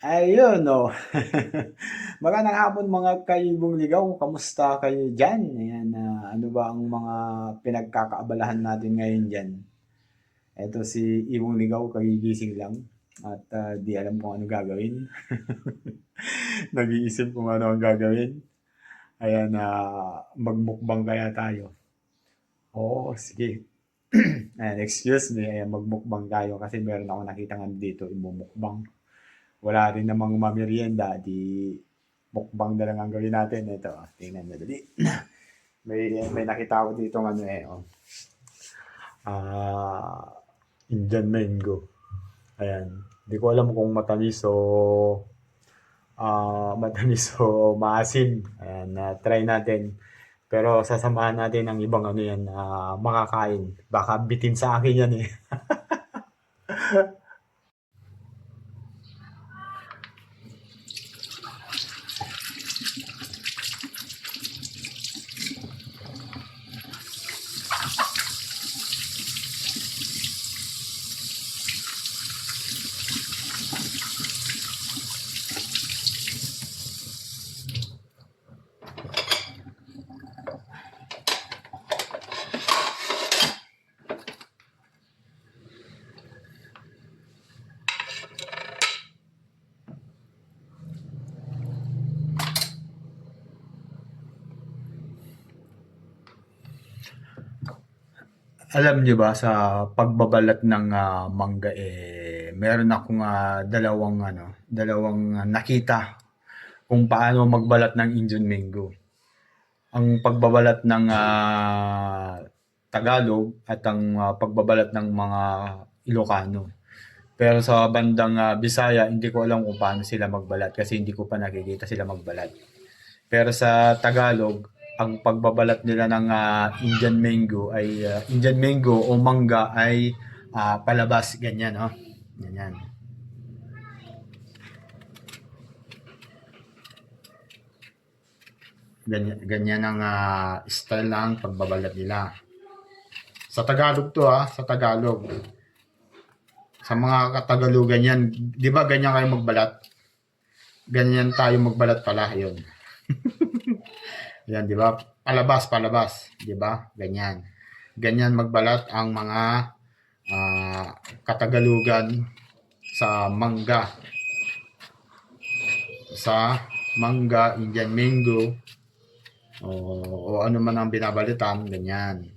Ayun, oh. Magandang hapon mga kaibong ligaw, kamusta kayo diyan? Ayan, ano ba ang mga pinagkakaabalahan natin ngayon diyan? Eto si Ibong Ligaw kagigising lang at, di alam kung ano gagawin. Nag-iisip kung ano ang gagawin. Ayan, magmukbang kaya tayo? Oo, sige. Ayan, excuse me, ayan, magmukbang tayo kasi meron akong nakitang ano dito, imumukbang. Wala rin namang mameryenda, di mukbang na lang ang gawin natin. Ito, tingnan mo dali. May nakita ko dito ano oh. Ah, Indian mango. Ayan. Hindi ko alam kung matamis o matamis o maasim. Ayan, try natin. Pero sasamahan natin ang ibang ano yan, makakain. Baka bitin sa akin yan eh. Alam niyo ba sa pagbabalat ng mangga meron akong dalawang nakita kung paano magbalat ng Indian mango. Ang pagbabalat ng Tagalog at ang pagbabalat ng mga Ilocano. Pero sa bandang Bisaya, hindi ko alam kung paano sila magbalat kasi hindi ko pa nakikita sila magbalat. Pero sa Tagalog, ang pagbabalat nila ng Indian mango o mangga ay palabas, ganyan, oh. Ganyan. Ganyan ang style ng pagbabalat nila. Sa Tagalog to sa Tagalog. Sa mga Katagalugan yan, di ba ganyan kayo magbalat? Ganyan tayo magbalat pala, yun. Yan, di ba? Palabas, palabas, di ba? Ganyan. Ganyan magbalat ang mga Katagalugan sa mangga. Sa mangga, Indian mango, o ano man ang binabalitan, ganyan.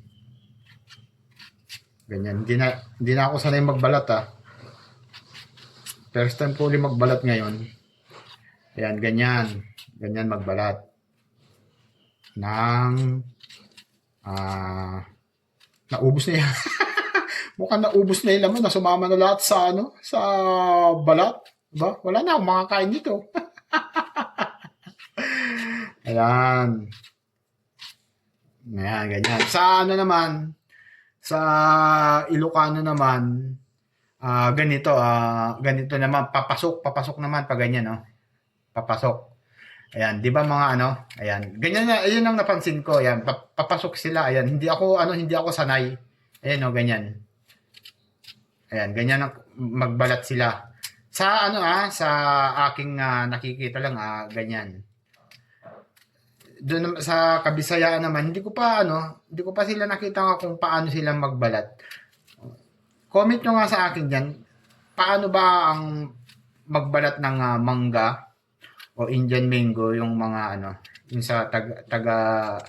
Ganyan. Hindi na ako sanay magbalat First time ko ulit magbalat ngayon. Ayan, ganyan. Ganyan magbalat. Nang naubos na yan. Mukhang naubos na yung laman na sumama na lahat sa sa balat. Diba? Wala na akong makakain dito. Ayan. Ayan, ganyan. Sa naman, sa Ilocano naman, ganito naman, papasok naman pag ganyan, no? Papasok. Ayan, 'di ba mga ayan. Ganyan na, ayun ang napansin ko, ayan, papasok sila, ayan. Hindi ako sanay. Ayan ganyan. Ayan, ganyan ang magbalat sila. Sa sa aking nakikita lang ganyan. Doon sa Kabisayaan naman, hindi ko pa sila nakita kung paano sila magbalat. Comment nyo nga sa akin diyan, paano ba ang magbalat ng mangga o Indian mango yung mga yung sa taga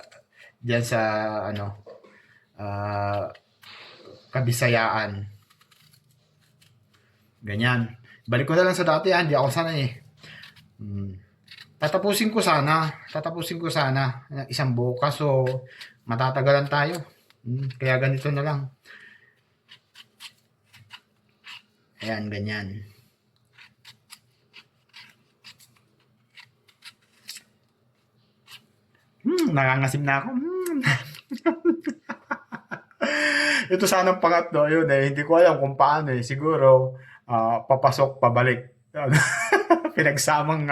diyan sa ah, Kabisayaan. Ganyan. Balik ko na lang sa dati hindi ako sanay eh. Tatapusin ko sana isang buo kaso matatagalan tayo. Kaya ganito na lang. Ayan, ganyan. Nangangasim na ako. Ito sanang pangatlo, yun hindi ko alam kung paano siguro papasok, pabalik. Pinagsamang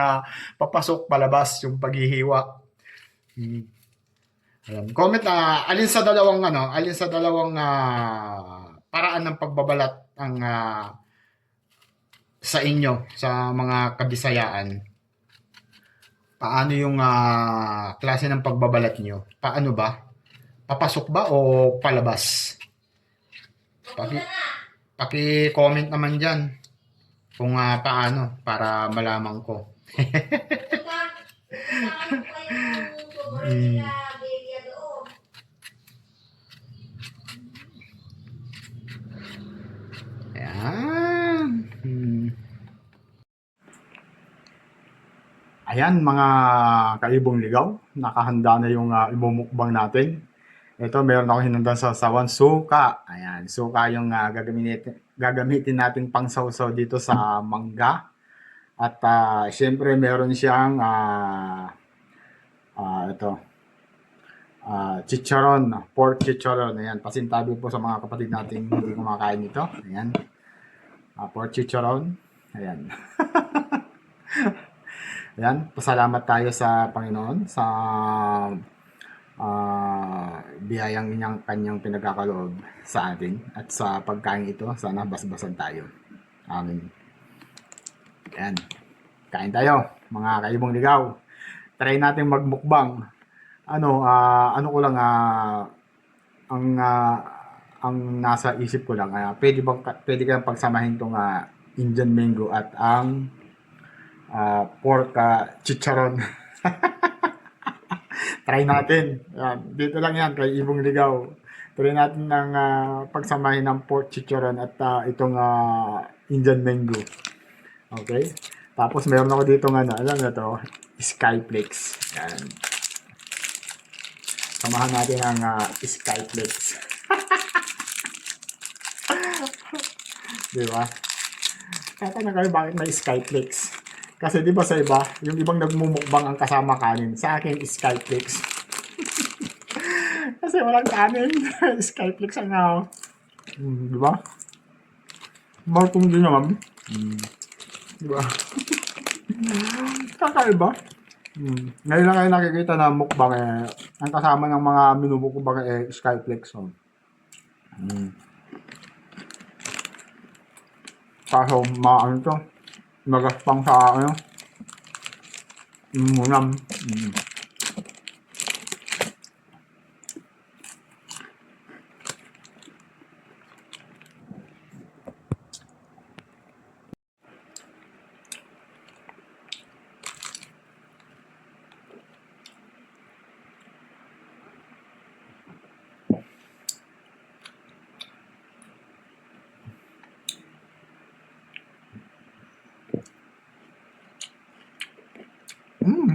papasok, palabas yung paghihiwa. Ayan. Comment alin sa dalawang paraan ng pagbabalat ang sa inyo, sa mga kabisayaan, paano yung klase ng pagbabalat nyo? Paano ba? Papasok ba o palabas? Paki, paki-comment naman dyan kung paano para malaman ko. Mm. Ayan. Ayan mga kaibong ligaw, nakahanda na yung imumukbang natin. Ito, meron ako hinandang sausawan, suka. Ayan, suka yung gagamitin natin pang sausaw dito sa mangga. At syempre meron siyang ito, chicharon, pork chicharon. Ayan, pasintabi po sa mga kapatid natin hindi kumakain ito. Ayan, pork chicharon. Ayan. Ayan, pasalamat tayo sa Panginoon sa biyayang kanyang pinagkakaloob sa atin at sa pagkain ito, sana basbasan tayo. Amen. Ayan, kain tayo, mga kaibong ligaw. Try natin magmukbang. Ano ko lang, ang ang nasa isip ko lang, pwede kang pagsamahin tong Indian mango at ang pork chicharon. Try natin. Yan. Dito lang yan kay Ibong Ligaw. Try natin ng pagsamahin ng pork chicharon at itong Indian mango. Okay? Tapos meron ako dito alam na to, Skyflakes. Yan. Samahan natin ang Skyflakes. Di ba? Tatanong kayo bakit may Skyflakes. Kasi di ba sa iba, yung ibang nagmumukbang ang kasama kanin. Sa akin, Skyflakes. Kasi walang kanin. Skyflakes ang di ba? Martong din naman. Di ba? Kakaiba. Ngayon lang kayo nakikita na mukbang ang kasama ng mga minumukbang Skyflakes. Kaso, maano to, magaspang sa munam.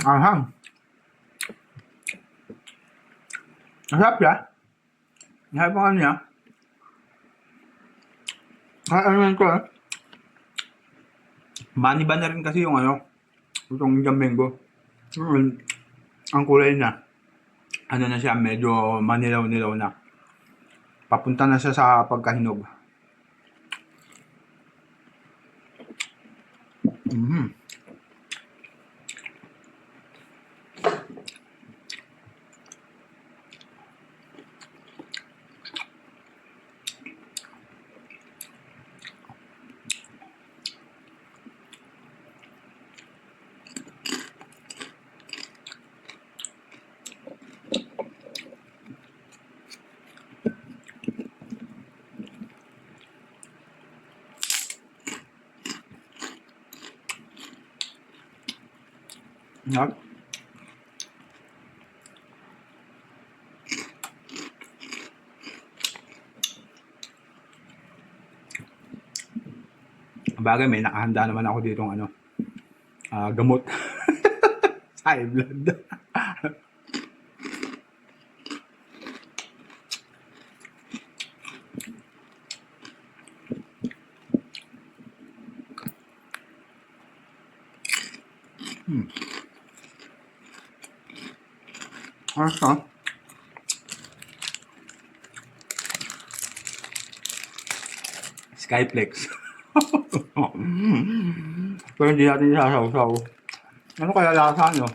Anghang. Ang sarap ya. Ang sarap ang niya. Ano ko Mani ba na rin kasi yung itong Indian mango. Ang kulay na. Ano na siya, medyo manilaw-nilaw na. Papunta na siya sa pagkahinog. Yep. Bagay, may nakahanda naman ako dito gamot. Sa high blood. Asa? Skyflex. Pero hindi natin isasaw-saw. Ano kaya lasa nyo?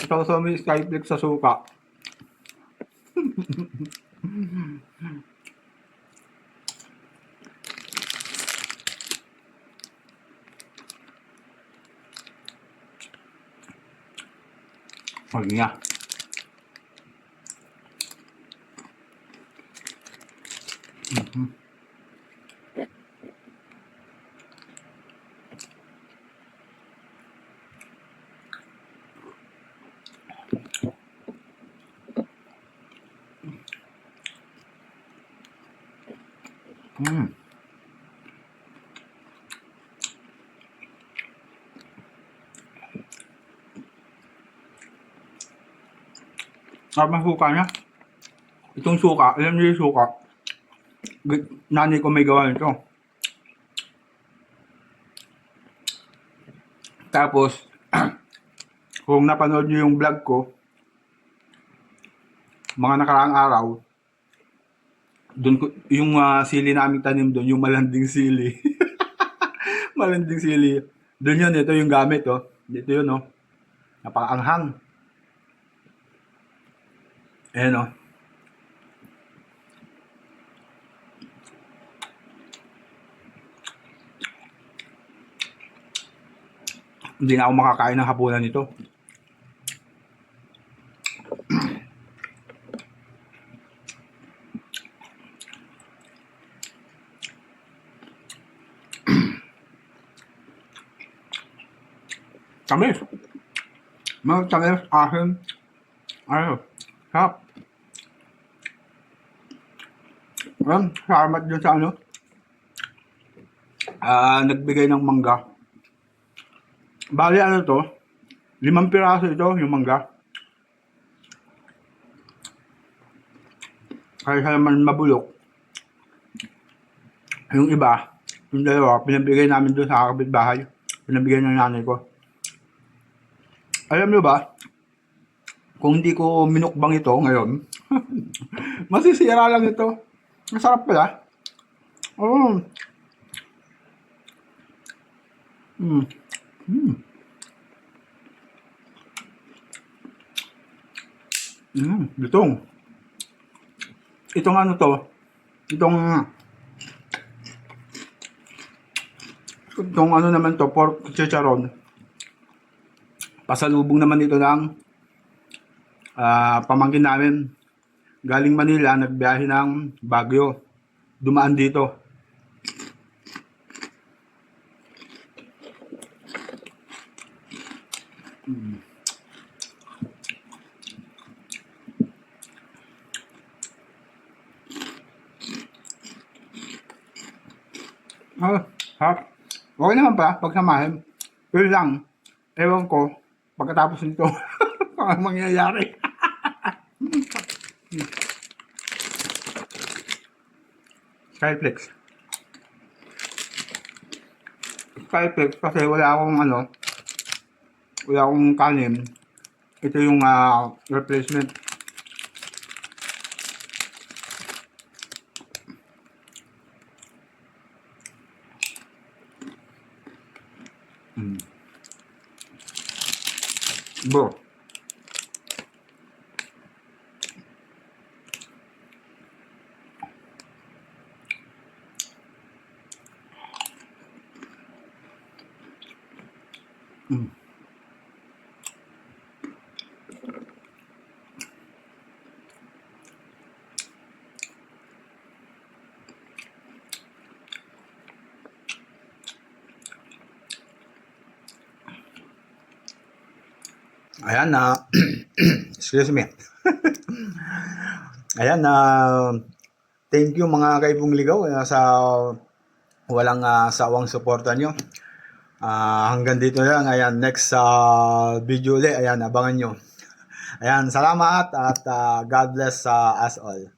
Isaw-saw mo yung Skyflex sa suka. Huwag niya. Mhm. Mm. Sarap ng suka niya. Itong suka, alam niyo yung suka. Nanay ko may gawa nito. Tapos, kung napanood niyo yung vlog ko, mga nakaraang araw, doon ko, yung sili na aming tanim doon, yung malanding sili. Malanding sili. Doon yun, ito yung gamit, oh. Dito yun, oh. Napakaanghang. Ayan, oh. Hindi na ako makakain ng hapunan nito. Tamis. Tamis, asin. Ayun. Sarap. Salamat dun sa ano. Nagbigay ng mangga. Bali ano to? 5 piraso ito yung mangga. Kaya naman mabulok. Yung iba, yung dalawa, pinabigay namin doon sa kapitbahay. Pinabigay ng nanay ko. Alam nyo ba, kung hindi ko minukbang ito ngayon, masisira lang ito. Masarap pala. Oh. Lutong. Itong ano to, itong ano naman to, pork chicharon. Pasalubong naman ito ng pamangkin namin. Galing Manila, nagbiyahe ng Baguio. Dumaan dito. Harap. Okay naman pa, pagsamahin. Pero lang, ewan ko, pagkatapos nito, ano mangyayari. Skyflex. Skyflex kasi wala akong kanin. Ito yung replacement. Bro. Ayan na, excuse me. Ayan na, thank you mga kaibong ligaw sa walang sawang suporta nyo. Hanggang dito lang. Ayan, next video ulit. Ayan, abangan nyo. Ayan, salamat at God bless us all.